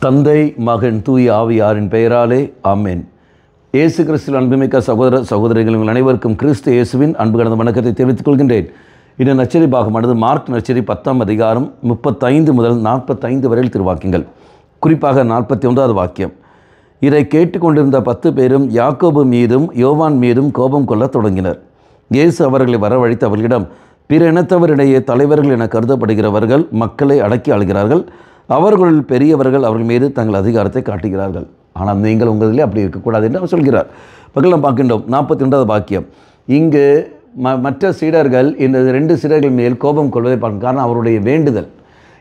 தந்தை மகன் தூய ஆவியாரின் பெயராலே ஆமென். இயேசு கிறிஸ்துவின் அன்புமிக்க சகோதர சகோதரிகள் உங்கள் அனைவருக்கும் கிறிஸ்து இயேசுவின் அன்பு கலந்த வணக்கத்தை தெரிவித்துக் கொள்கின்றேன். இந்த நற்செய்தி பாகமானது மார்க் நற்செய்தி 10ஆம் அதிகாரம் 35 முதல் 45 வரையில் திருவாக்கியங்கள். குறிப்பாக 41வது வாக்கியம். இதை கேட்டுக்கொண்டிருந்த 10 பேரும் யாக்கோபு மீதும் யோவான் மீதும் கோபம் கொள்ளத் தொடங்கினர். இயேசு அவர்களை வரவழைத்து அவர்களிடம், பிற இனத்தவரிடையே தலைவர்கள் என கருதப்படுகிறவர்கள் மக்களை அடக்கி ஆளுகிறார்கள். அவர்களில் பெரியவர்கள் அவர்கள் மீது தங்கள் அதிகாரத்தை காட்டுகிறார்கள். ஆனால் நீங்கள் உங்களிலே அப்படி இருக்கக்கூடாது என்று அவர் சொல்கிறார். பகல் நாம் பார்க்கின்றோம் 42வது வாக்கியம். இங்கு மற்ற சீடர்கள் இந்த 2 சீடர்கள் மேல் கோபம் கொள்வதை பார்க்கும். காரணம் அவருடைய வேண்டுதல்.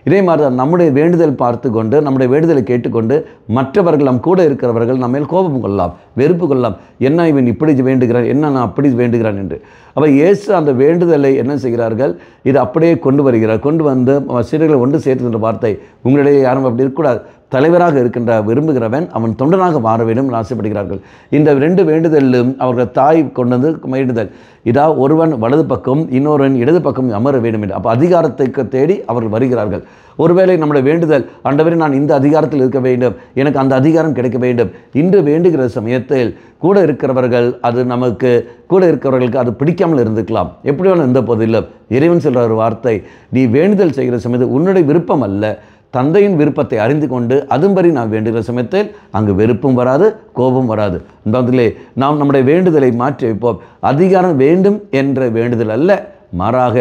இதே மாதிரி தான் நம்முடைய வேண்டுதல் பார்த்து கொண்டு நம்முடைய வேண்டுதலை கேட்டுக்கொண்டு மற்றவர்கள் நம் கூட இருக்கிறவர்கள் நம்ம மேல் கோபம் கொள்ளலாம், வெறுப்பு கொள்ளலாம். என்ன இவன் இப்படி வேண்டுகிறான், என்ன நான் அப்படி வேண்டுகிறான் என்று. அப்போ இயேசு அந்த வேண்டுதலை என்ன செய்கிறார்கள், இது அப்படியே கொண்டு வருகிறார். கொண்டு வந்து சீடர்களை ஒன்று சேர்த்துகின்ற வார்த்தை, உங்களிடையே யாரும் அப்படி இருக்கக்கூடாது. தலைவராக இருக்கின்ற விரும்புகிறவன் அவன் தொண்டனாக மாற வேண்டும் என்று ஆசைப்படுகிறார்கள். இந்த 2 வேண்டுதலும் அவர்கள் தாய் கொண்டு வந்து வேண்டுதல். இதா ஒருவன் வலது பக்கம் இன்னொருவன் இடது பக்கம் அமர வேண்டும் என்று. அப்போ அதிகாரத்துக்கு தேடி அவர்கள் வருகிறார்கள். ஒருவேளை நம்முடைய வேண்டுதல், ஆண்டவரே நான் இந்த அதிகாரத்தில் இருக்க வேண்டும், எனக்கு அந்த அதிகாரம் கிடைக்க வேண்டும் இன்று வேண்டுகிற சமயத்தில் கூட இருக்கிறவர்கள் அது நமக்கு கூட இருக்கிறவர்களுக்கு அது பிடிக்காமல் இருந்துக்கலாம். எப்படி வேணும் இருந்த போதில்லை. இறைவன் சொல்கிற ஒரு வார்த்தை, நீ வேண்டுதல் செய்கிற சமயத்தில் உன்னுடைய விருப்பம் அல்ல, தந்தையின் விருப்பத்தை அறிந்து கொண்டு அதுபடி நாம் வேண்டுகிற சமயத்தில் அங்கு வெறுப்பும் வராது, கோபம் வராது. என்பதிலே நாம் நம்முடைய வேண்டுதலை மாற்றி வைப்போம். அதிகாரம் வேண்டும் என்ற வேண்டுதல் அல்ல, மாறாக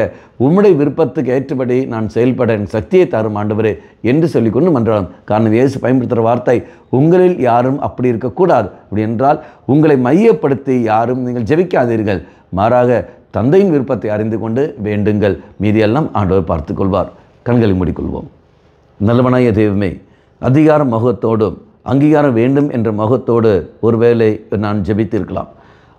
உம்முடைய விருப்பத்துக்கு ஏற்றபடி நான் செயல்பட என் சக்தியை தரும் ஆண்டவரே என்று சொல்லிக்கொண்டு மன்றாடும். காரணம் இயேசு பயன்படுத்துகிற வார்த்தை, உங்களில் யாரும் அப்படி இருக்கக்கூடாது. அப்படி என்றால் உங்களை மையப்படுத்தி யாரும் நீங்கள் ஜெபிக்காதீர்கள், மாறாக தந்தையின் விருப்பத்தை அறிந்து கொண்டு வேண்டுங்கள். மீதியெல்லாம் ஆண்டவர் பார்த்து கொள்வார். கண்களை மூடிக்கொள்வோம். நல்லவனாய தெய்வமே, அதிகார முகத்தோடும் அங்கீகாரம் வேண்டும் என்ற முகத்தோடு ஒருவேளை நான் ஜெபித்திருக்கலாம்.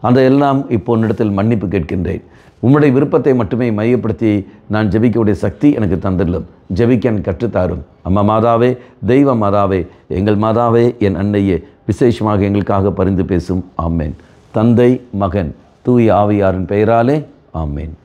அந்த எல்லாம் இப்போ உன்னிடத்தில் மன்னிப்பு கேட்கின்றேன். உம்முடைய விருப்பத்தை மட்டுமே மையப்படுத்தி நான் ஜெபிக்கக்கூடிய சக்தி எனக்கு தந்துள்ளோம். ஜெபிக்க எனக்கு கற்றுத்தாரும். அம்மா மாதாவே, தெய்வ மாதாவே, எங்கள் மாதாவே, என் அன்னையே, விசேஷமாக எங்களுக்காக பரிந்து பேசும். ஆமேன். தந்தை மகன் தூய ஆவியாரின் பெயராலே ஆமேன்.